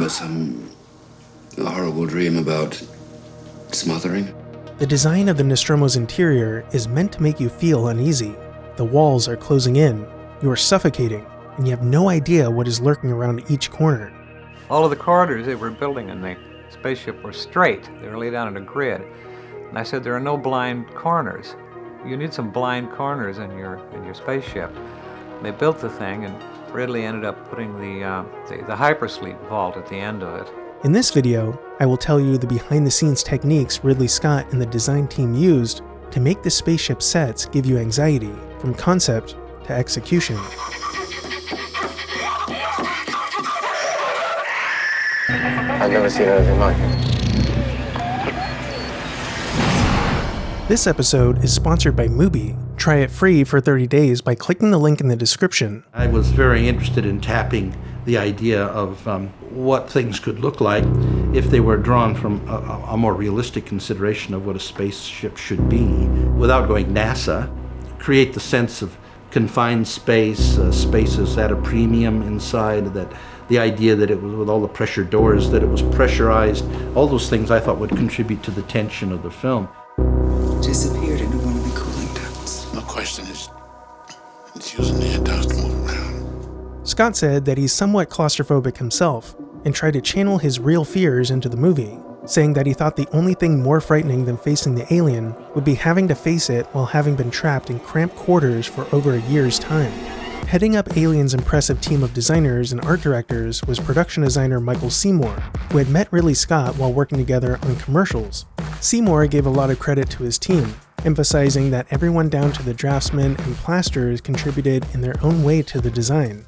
remember some horrible dream about smothering? The design of the Nostromo's interior is meant to make you feel uneasy. The walls are closing in, you are suffocating, and you have no idea what is lurking around each corner. All of the corridors they were building in the spaceship were straight. They were laid out in a grid. And I said, there are no blind corners. You need some blind corners in your spaceship. And they built the thing, and Ridley ended up putting the hypersleep vault at the end of it. In this video, I will tell you the behind-the-scenes techniques Ridley Scott and the design team used to make the spaceship sets give you anxiety, from concept to execution. I've never seen anything like it. This episode is sponsored by Mubi. Try it free for 30 days by clicking the link in the description. I was very interested in tapping the idea of what things could look like if they were drawn from a more realistic consideration of what a spaceship should be, without going NASA. Create the sense of confined space, spaces at a premium inside, that the idea that it was, with all the pressure doors, that it was pressurized. All those things I thought would contribute to the tension of the film. Disappeared into one of the cooling ducts. No question, it's using the air ducts to move around. Scott said that he's somewhat claustrophobic himself and tried to channel his real fears into the movie, saying that he thought the only thing more frightening than facing the alien would be having to face it while having been trapped in cramped quarters for over a year's time. Heading up Alien's impressive team of designers and art directors was production designer Michael Seymour, who had met Ridley Scott while working together on commercials. Seymour gave a lot of credit to his team, emphasizing that everyone down to the draftsmen and plasters contributed in their own way to the design.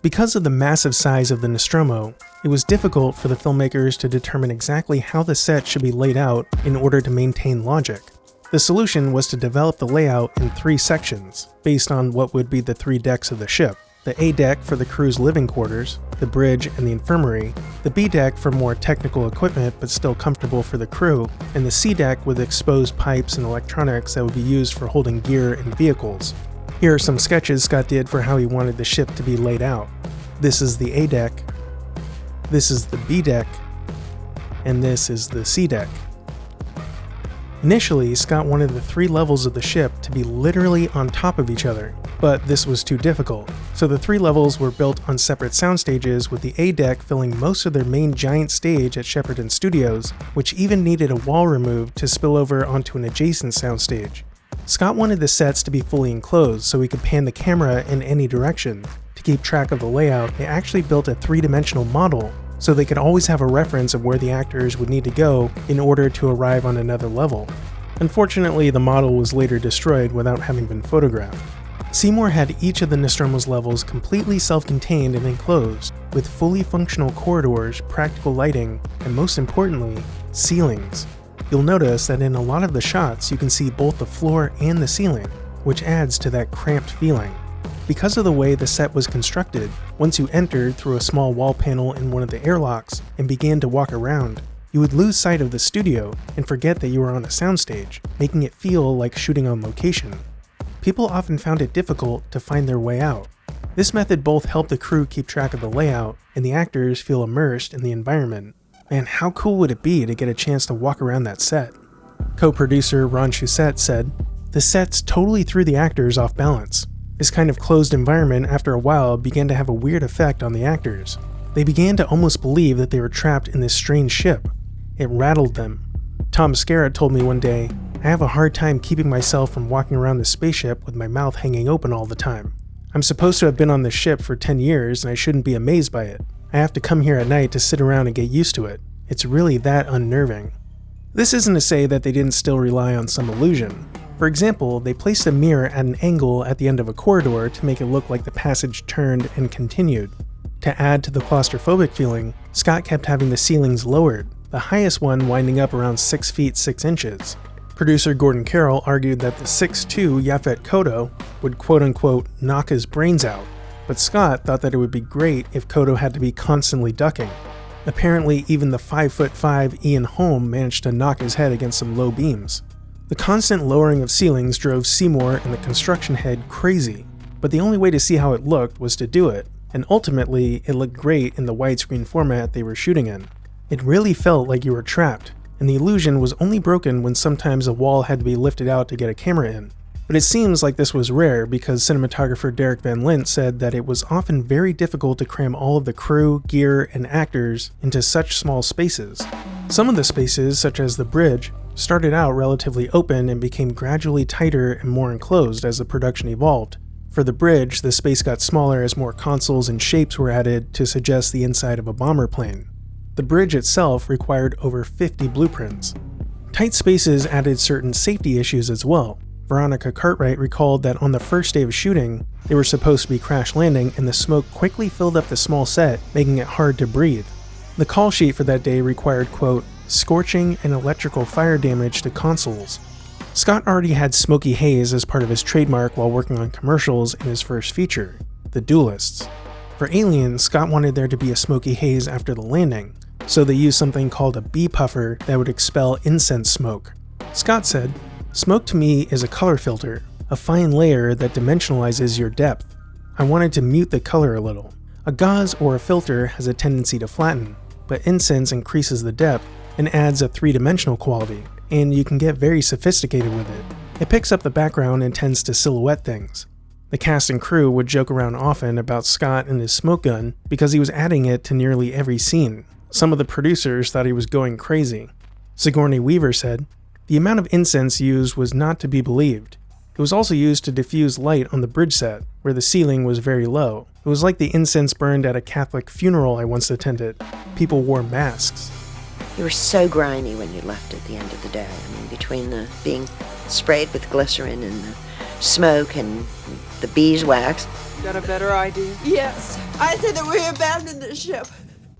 Because of the massive size of the Nostromo, it was difficult for the filmmakers to determine exactly how the set should be laid out in order to maintain logic. The solution was to develop the layout in 3 sections, based on what would be the 3 decks of the ship. The A deck for the crew's living quarters, the bridge and the infirmary, the B deck for more technical equipment but still comfortable for the crew, and the C deck with exposed pipes and electronics that would be used for holding gear and vehicles. Here are some sketches Scott did for how he wanted the ship to be laid out. This is the A deck, this is the B deck, and this is the C deck. Initially, Scott wanted the 3 levels of the ship to be literally on top of each other, but this was too difficult, so the 3 levels were built on separate sound stages, with the A deck filling most of their main giant stage at Shepperton Studios, which even needed a wall removed to spill over onto an adjacent soundstage. Scott wanted the sets to be fully enclosed so he could pan the camera in any direction. To keep track of the layout, they actually built a 3-dimensional model so they could always have a reference of where the actors would need to go in order to arrive on another level. Unfortunately, the model was later destroyed without having been photographed. Seymour had each of the Nostromo's levels completely self-contained and enclosed, with fully functional corridors, practical lighting, and most importantly, ceilings. You'll notice that in a lot of the shots you can see both the floor and the ceiling, which adds to that cramped feeling. Because of the way the set was constructed, once you entered through a small wall panel in one of the airlocks and began to walk around, you would lose sight of the studio and forget that you were on a soundstage, making it feel like shooting on location. People often found it difficult to find their way out. This method both helped the crew keep track of the layout and the actors feel immersed in the environment. Man, how cool would it be to get a chance to walk around that set? Co-producer Ron Shusett said, "The sets totally threw the actors off balance. This kind of closed environment after a while began to have a weird effect on the actors. They began to almost believe that they were trapped in this strange ship. It rattled them. Tom Skerritt told me one day, I have a hard time keeping myself from walking around the spaceship with my mouth hanging open all the time. I'm supposed to have been on this ship for 10 years and I shouldn't be amazed by it. I have to come here at night to sit around and get used to it. It's really that unnerving." This isn't to say that they didn't still rely on some illusion. For example, they placed a mirror at an angle at the end of a corridor to make it look like the passage turned and continued. To add to the claustrophobic feeling, Scott kept having the ceilings lowered, the highest one winding up around 6 feet 6 inches. Producer Gordon Carroll argued that the 6'2" Yaphet Kotto would quote-unquote knock his brains out, but Scott thought that it would be great if Kotto had to be constantly ducking. Apparently, even the 5'5" Ian Holm managed to knock his head against some low beams. The constant lowering of ceilings drove Seymour and the construction head crazy, but the only way to see how it looked was to do it. and ultimately it looked great in the widescreen format they were shooting in. It really felt like you were trapped, and the illusion was only broken when sometimes a wall had to be lifted out to get a camera in. But it seems like this was rare because cinematographer Derek Van Lint said that it was often very difficult to cram all of the crew, gear, and actors into such small spaces. Some of the spaces, such as the bridge, started out relatively open and became gradually tighter and more enclosed as the production evolved. For the bridge, the space got smaller as more consoles and shapes were added to suggest the inside of a bomber plane. The bridge itself required over 50 blueprints. Tight spaces added certain safety issues as well. Veronica Cartwright recalled that on the first day of shooting, they were supposed to be crash landing and the smoke quickly filled up the small set, making it hard to breathe. The call sheet for that day required, quote, scorching and electrical fire damage to consoles. Scott already had smoky haze as part of his trademark while working on commercials in his first feature, The Duelists. For Alien, Scott wanted there to be a smoky haze after the landing, so they used something called a bee puffer that would expel incense smoke. Scott said, smoke to me is a color filter, a fine layer that dimensionalizes your depth. I wanted to mute the color a little. A gauze or a filter has a tendency to flatten, but incense increases the depth and adds a three-dimensional quality, and you can get very sophisticated with it. It picks up the background and tends to silhouette things. The cast and crew would joke around often about Scott and his smoke gun because he was adding it to nearly every scene. Some of the producers thought he was going crazy. Sigourney Weaver said, the amount of incense used was not to be believed. It was also used to diffuse light on the bridge set, where the ceiling was very low. It was like the incense burned at a Catholic funeral I once attended. People wore masks. You were so grimy when you left at the end of the day. I mean, between the being sprayed with glycerin and the smoke and the beeswax. Got a better idea? Yes, I said that we abandoned the ship.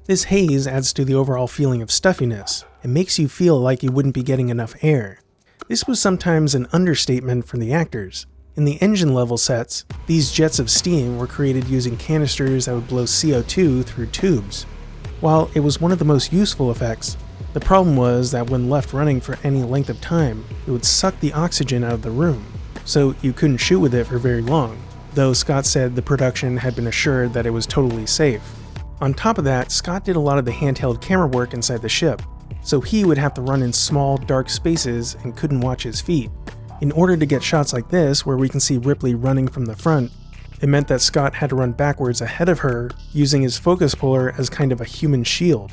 This haze adds to the overall feeling of stuffiness. It makes you feel like you wouldn't be getting enough air. This was sometimes an understatement from the actors. In the engine level sets, these jets of steam were created using canisters that would blow CO2 through tubes. While it was one of the most useful effects, the problem was that when left running for any length of time, it would suck the oxygen out of the room, so you couldn't shoot with it for very long, though Scott said the production had been assured that it was totally safe. On top of that, Scott did a lot of the handheld camera work inside the ship, so he would have to run in small, dark spaces and couldn't watch his feet. In order to get shots like this, where we can see Ripley running from the front, it meant that Scott had to run backwards ahead of her, using his focus puller as kind of a human shield.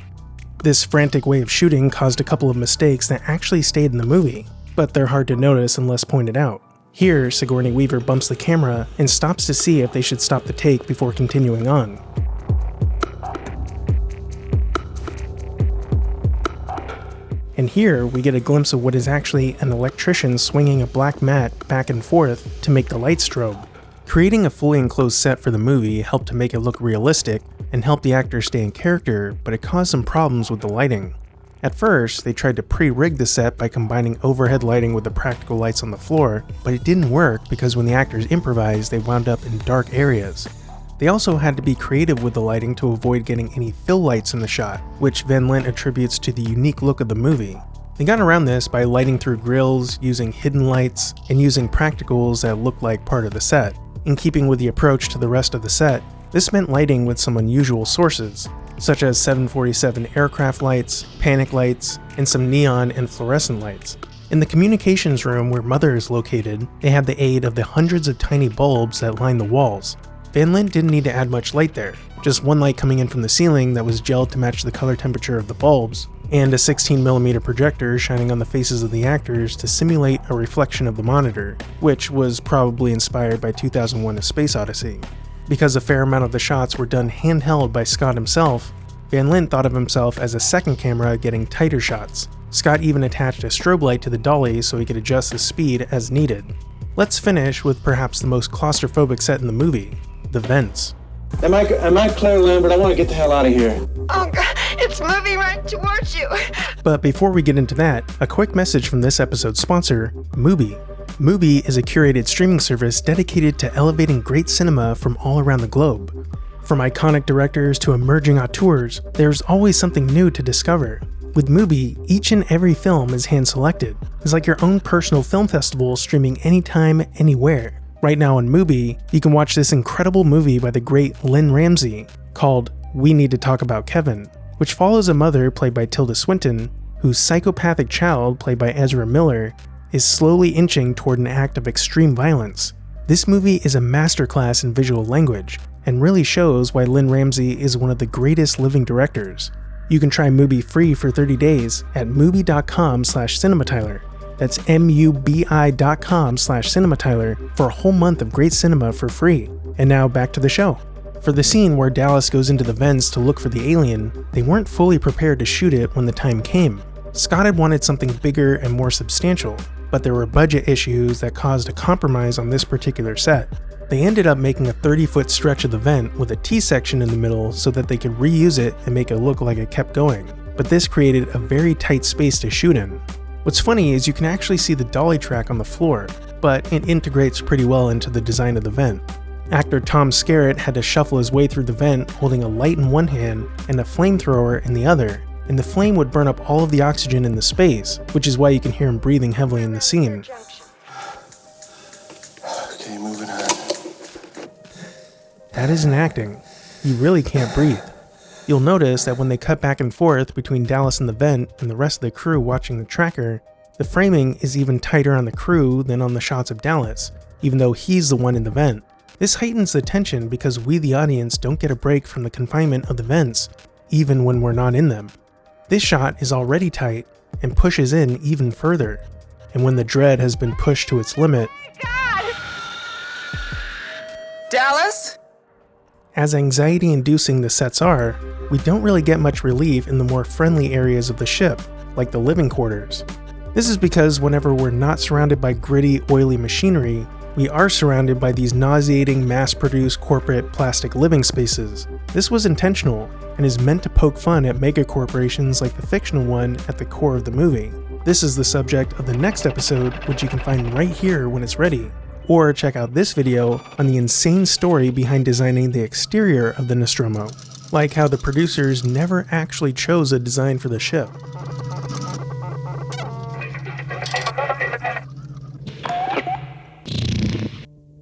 This frantic way of shooting caused a couple of mistakes that actually stayed in the movie, but they're hard to notice unless pointed out. Here, Sigourney Weaver bumps the camera and stops to see if they should stop the take before continuing on. And here, we get a glimpse of what is actually an electrician swinging a black mat back and forth to make the light strobe. Creating a fully enclosed set for the movie helped to make it look realistic and help the actors stay in character, but it caused some problems with the lighting. At first, they tried to pre-rig the set by combining overhead lighting with the practical lights on the floor, but it didn't work because when the actors improvised, they wound up in dark areas. They also had to be creative with the lighting to avoid getting any fill lights in the shot, which Van Lint attributes to the unique look of the movie. They got around this by lighting through grills, using hidden lights, and using practicals that looked like part of the set. In keeping with the approach to the rest of the set, this meant lighting with some unusual sources, such as 747 aircraft lights, panic lights, and some neon and fluorescent lights. In the communications room where Mother is located, they had the aid of the hundreds of tiny bulbs that line the walls. Van Lint didn't need to add much light there, just one light coming in from the ceiling that was gelled to match the color temperature of the bulbs, and a 16mm projector shining on the faces of the actors to simulate a reflection of the monitor, which was probably inspired by 2001: A Space Odyssey. Because a fair amount of the shots were done handheld by Scott himself, Van Lint thought of himself as a second camera getting tighter shots. Scott even attached a strobe light to the dolly so he could adjust the speed as needed. Let's finish with perhaps the most claustrophobic set in the movie, the vents. Am I Claire Lambert? I want to get the hell out of here. Oh God, it's moving right towards you. But before we get into that, a quick message from this episode's sponsor, Mubi. Mubi is a curated streaming service dedicated to elevating great cinema from all around the globe. From iconic directors to emerging auteurs, there's always something new to discover. With Mubi, each and every film is hand-selected. It's like your own personal film festival streaming anytime, anywhere. Right now on Mubi, you can watch this incredible movie by the great Lynn Ramsey called We Need to Talk About Kevin, which follows a mother played by Tilda Swinton, whose psychopathic child, played by Ezra Miller, is slowly inching toward an act of extreme violence. This movie is a masterclass in visual language, and really shows why Lynn Ramsey is one of the greatest living directors. You can try Mubi free for 30 days at mubi.com/CinemaTyler. That's mubi.com/CinemaTyler for a whole month of great cinema for free. And now back to the show. For the scene where Dallas goes into the vents to look for the alien, they weren't fully prepared to shoot it when the time came. Scott had wanted something bigger and more substantial, but there were budget issues that caused a compromise on this particular set. They ended up making a 30-foot stretch of the vent with a T-section in the middle so that they could reuse it and make it look like it kept going, but this created a very tight space to shoot in. What's funny is you can actually see the dolly track on the floor, but it integrates pretty well into the design of the vent. Actor Tom Skerritt had to shuffle his way through the vent holding a light in one hand and a flamethrower in the other, and the flame would burn up all of the oxygen in the space, which is why you can hear him breathing heavily in the scene. Okay, moving on. That isn't acting. He really can't breathe. You'll notice that when they cut back and forth between Dallas in the vent and the rest of the crew watching the tracker, the framing is even tighter on the crew than on the shots of Dallas, even though he's the one in the vent. This heightens the tension because we, the audience, don't get a break from the confinement of the vents, even when we're not in them. This shot is already tight and pushes in even further, and when the dread has been pushed to its limit, Dallas? as anxiety-inducing the sets are, we don't really get much relief in the more friendly areas of the ship, like the living quarters. This is because whenever we're not surrounded by gritty, oily machinery, we are surrounded by these nauseating, mass-produced corporate plastic living spaces. This was intentional, and is meant to poke fun at megacorporations like the fictional one at the core of the movie. This is the subject of the next episode, which you can find right here when it's ready. Or check out this video on the insane story behind designing the exterior of the Nostromo, like how the producers never actually chose a design for the ship.